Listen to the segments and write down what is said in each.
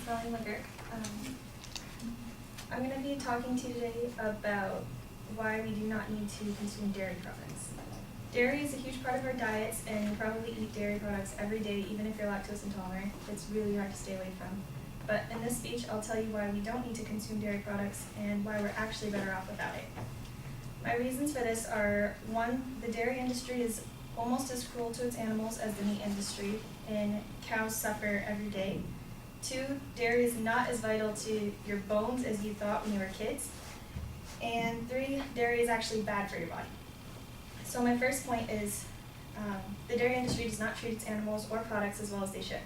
Melanie COF. I'm going to be talking to you today about why we do not need to consume dairy products. Dairy is a huge part of our diets, and you probably eat dairy products every day, even if you're lactose intolerant. It's really hard to stay away from. But in this speech, I'll tell you why we don't need to consume dairy products and why we're actually better off without it. My reasons for this are, one, the dairy industry is almost as cruel to its animals as the meat industry, and cows suffer every day. Two, dairy is not as vital to your bones as you thought when you were kids. And three, dairy is actually bad for your body. So my first point is the dairy industry does not treat its animals or products as well as they should.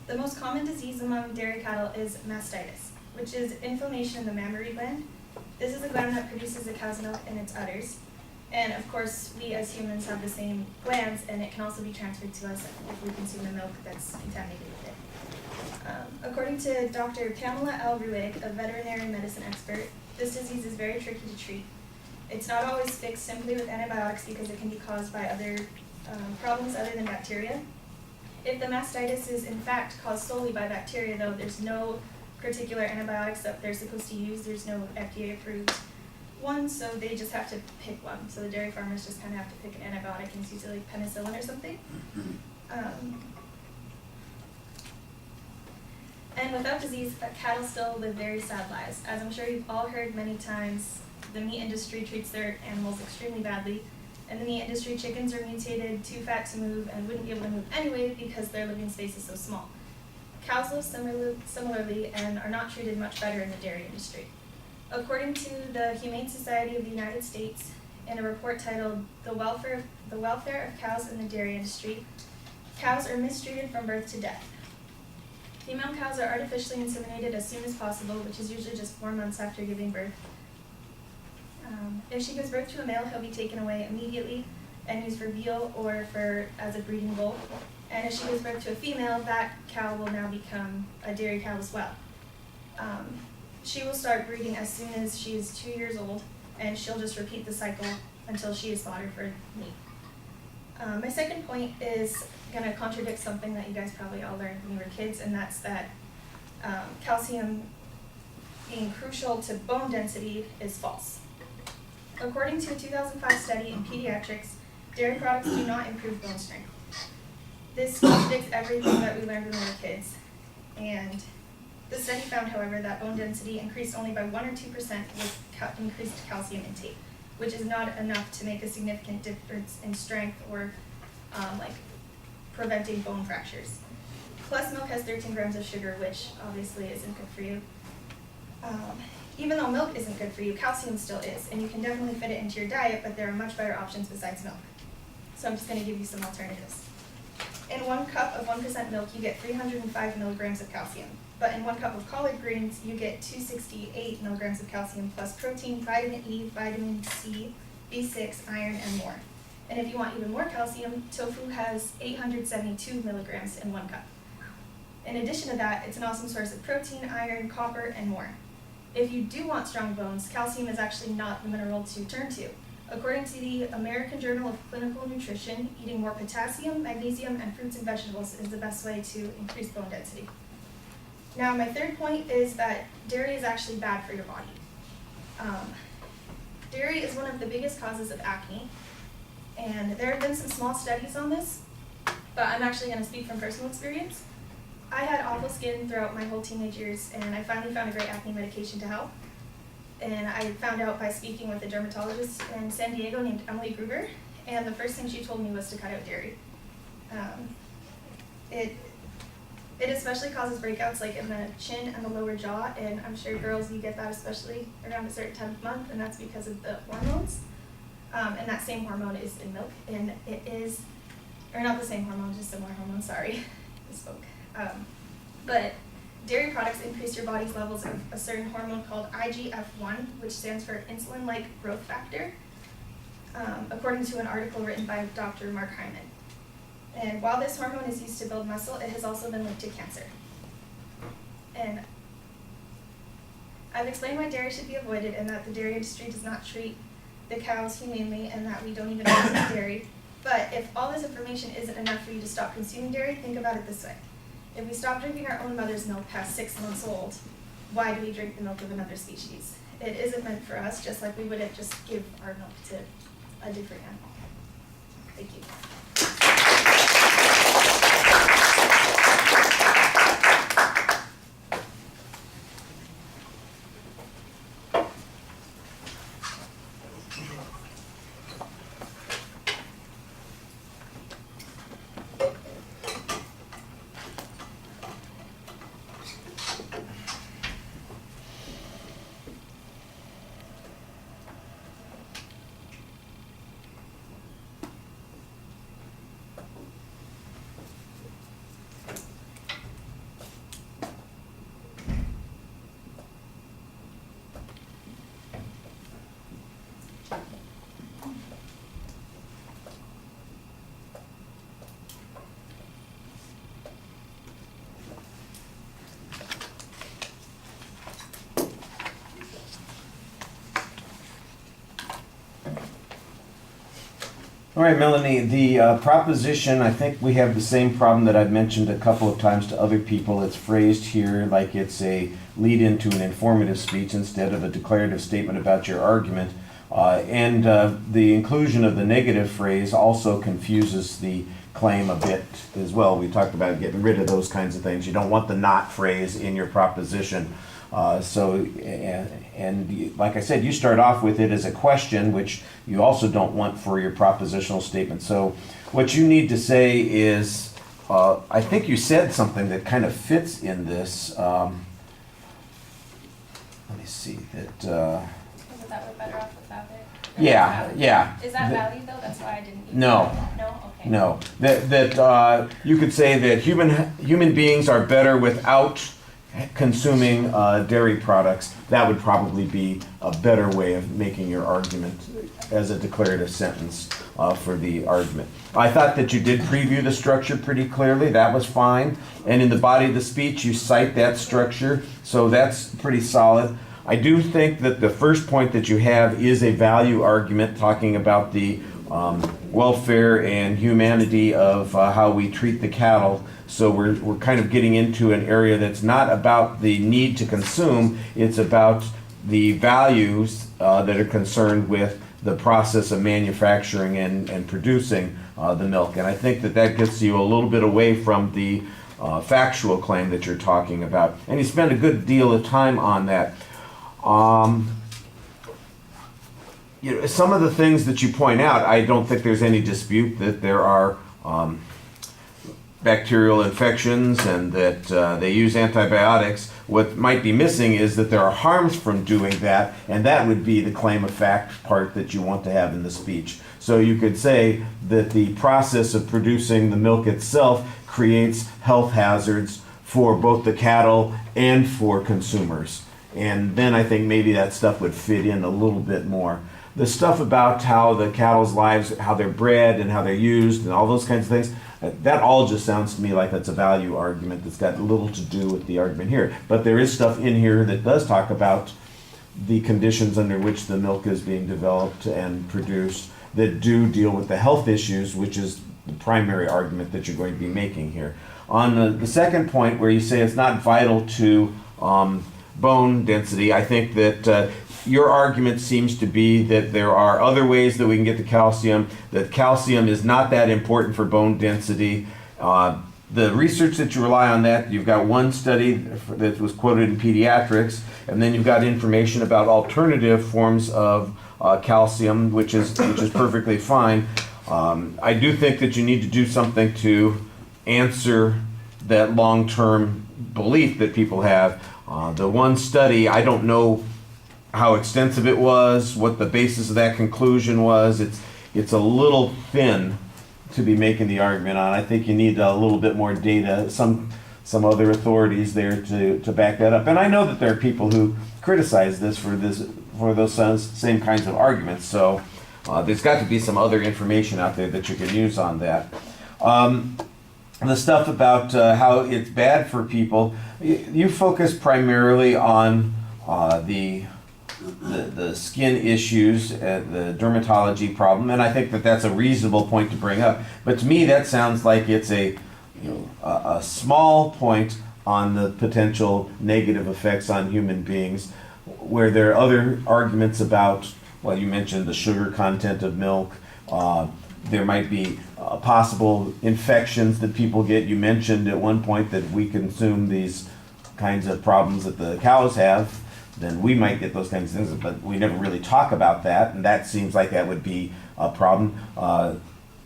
The most common disease among dairy cattle is mastitis, which is inflammation in the mammary gland. This is a gland that produces the cow's milk in its udders. And of course, we as humans have the same glands, and it can also be transferred to us if we consume the milk that's contaminated with it. According to Dr. Pamela L. Ruig, a veterinary medicine expert, this disease is very tricky to treat. It's not always fixed simply with antibiotics because it can be caused by other problems other than bacteria. If the mastitis is in fact caused solely by bacteria, though, there's no particular antibiotics that they're supposed to use. There's no FDA-approved one, so they just have to pick one. So the dairy farmers just kind of have to pick an antibiotic, and it's usually like penicillin or something. And without disease, cattle still live very sad lives. As I'm sure you've all heard many times, the meat industry treats their animals extremely badly. In the meat industry, chickens are mutated, too fat to move, and wouldn't be able to move anyway because their living space is so small. Cows live similarly and are not treated much better in the dairy industry. According to the Humane Society of the United States, in a report titled The Welfare of Cows in the Dairy Industry, cows are mistreated from birth to death. Female cows are artificially inseminated as soon as possible, which is usually just 4 months after giving birth. If she gives birth to a male, he'll be taken away immediately and used for veal or as a breeding bull. And if she gives birth to a female, that cow will now become a dairy cow as well. She will start breeding as soon as she is 2 years old, and she'll just repeat the cycle until she is slaughtered for meat. My second point is going to contradict something that you guys probably all learned when you were kids, and that's that calcium being crucial to bone density is false. According to a 2005 study in pediatrics, dairy products do not improve bone strength. This contradicts everything that we learned when we were kids. And the study found, however, that bone density increased only by 1 or 2% with increased calcium intake, which is not enough to make a significant difference in strength or preventing bone fractures. Plus, milk has 13 grams of sugar, which obviously isn't good for you. Even though milk isn't good for you, calcium still is, and you can definitely fit it into your diet, but there are much better options besides milk. So I'm just going to give you some alternatives. In 1 cup of 1% milk, you get 305 milligrams of calcium. But in 1 cup of collard greens, you get 268 milligrams of calcium plus protein, vitamin E, vitamin C, B6, iron, and more. And if you want even more calcium, tofu has 872 milligrams in 1 cup. In addition to that, it's an awesome source of protein, iron, copper, and more. If you do want strong bones, calcium is actually not the mineral to turn to. According to the American Journal of Clinical Nutrition, eating more potassium, magnesium, and fruits and vegetables is the best way to increase bone density. Now, my third point is that dairy is actually bad for your body. Dairy is one of the biggest causes of acne, and there have been some small studies on this, but I'm actually going to speak from personal experience. I had awful skin throughout my whole teenage years, and I finally found a great acne medication to help. And I found out by speaking with a dermatologist in San Diego named Emily Gruber, and the first thing she told me was to cut out dairy. It especially causes breakouts like in the chin and the lower jaw, and I'm sure girls, you get that especially around a certain time of month, and that's because of the hormones. And that same hormone is in milk, and it is, or not the same hormone, just similar hormone, sorry, I misspoke. But dairy products increase your body's levels of a certain hormone called IGF-1, which stands for insulin-like growth factor, according to an article written by Dr. Mark Hyman. And while this hormone is used to build muscle, it has also been linked to cancer. And I've explained why dairy should be avoided and that the dairy industry does not treat the cows humanely and that we don't even consume dairy. But if all this information isn't enough for you to stop consuming dairy, think about it this way. If we stop drinking our own mother's milk past 6 months old, why do we drink the milk of another species? It isn't meant for us, just like we wouldn't just give our milk to a different animal. Thank you. All right, Melanie, the proposition, I think we have the same problem that I've mentioned a couple of times to other people. It's phrased here like it's a lead-in to an informative speech instead of a declarative statement about your argument. The inclusion of the negative phrase also confuses the claim a bit as well. We talked about getting rid of those kinds of things. You don't want the not phrase in your proposition. Like I said, you start off with it as a question, which you also don't want for your propositional statement. So what you need to say is, I think you said something that kind of fits in this. Let me see that. Is it that we're better off without it? Yeah. Is that valid though? That's why I didn't. No. No. Okay. No. That you could say that human beings are better without consuming dairy products. That would probably be a better way of making your argument as a declarative sentence for the argument. I thought that you did preview the structure pretty clearly. That was fine. And in the body of the speech, you cite that structure. So that's pretty solid. I do think that the first point that you have is a value argument talking about the welfare and humanity of how we treat the cattle. So we're kind of getting into an area that's not about the need to consume, it's about the values that are concerned with the process of manufacturing and producing the milk. And I think that gets you a little bit away from the factual claim that you're talking about. And you spend a good deal of time on that. Some of the things that you point out, I don't think there's any dispute that there are bacterial infections and that they use antibiotics. What might be missing is that there are harms from doing that, and that would be the claim of fact part that you want to have in the speech. So you could say that the process of producing the milk itself creates health hazards for both the cattle and for consumers. And then I think maybe that stuff would fit in a little bit more. The stuff about how the cattle's lives, how they're bred and how they're used and all those kinds of things, that all just sounds to me like that's a value argument that's got little to do with the argument here. But there is stuff in here that does talk about the conditions under which the milk is being developed and produced that do deal with the health issues, which is the primary argument that you're going to be making here. On the second point where you say it's not vital to bone density, I think that your argument seems to be that there are other ways that we can get the calcium, that calcium is not that important for bone density. The research that you rely on that, you've got one study that was quoted in Pediatrics, and then you've got information about alternative forms of calcium, which is perfectly fine. I do think that you need to do something to answer that long-term belief that people have. The one study, I don't know how extensive it was, what the basis of that conclusion was. It's a little thin to be making the argument on. I think you need a little bit more data, some other authorities there to back that up. And I know that there are people who criticize this for those same kinds of arguments. So there's got to be some other information out there that you can use on that. The stuff about how it's bad for people, you focus primarily on the skin issues, the dermatology problem, and I think that that's a reasonable point to bring up. But to me, that sounds like it's a a small point on the potential negative effects on human beings, where there are other arguments about, well, you mentioned the sugar content of milk. There might be possible infections that people get. You mentioned at one point that if we consume these kinds of problems that the cows have, then we might get those kinds of things, but we never really talk about that, and that seems like that would be a problem.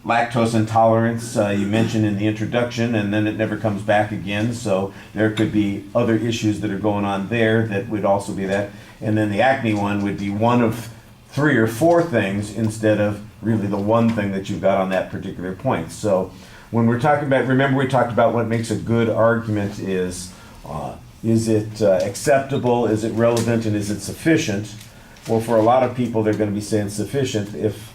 Lactose intolerance, you mentioned in the introduction, and then it never comes back again, so there could be other issues that are going on there that would also be that. And then the acne one would be one of 3 or 4 things instead of really the one thing that you've got on that particular point. So when we're talking about, remember we talked about what makes a good argument is it acceptable, is it relevant, and is it sufficient? Well, for a lot of people, they're going to be saying sufficient if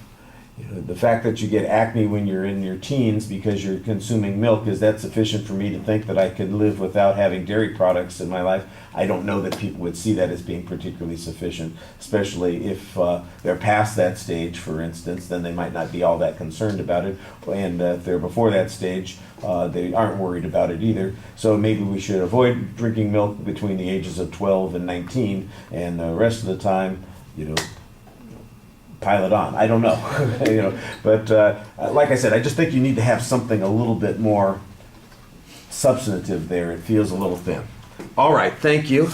the fact that you get acne when you're in your teens because you're consuming milk, is that sufficient for me to think that I could live without having dairy products in my life? I don't know that people would see that as being particularly sufficient, especially if they're past that stage, for instance, then they might not be all that concerned about it. And if they're before that stage, they aren't worried about it either. So maybe we should avoid drinking milk between the ages of 12 and 19, and the rest of the time, pile it on. I don't know, but like I said, I just think you need to have something a little bit more substantive there. It feels a little thin. All right, thank you.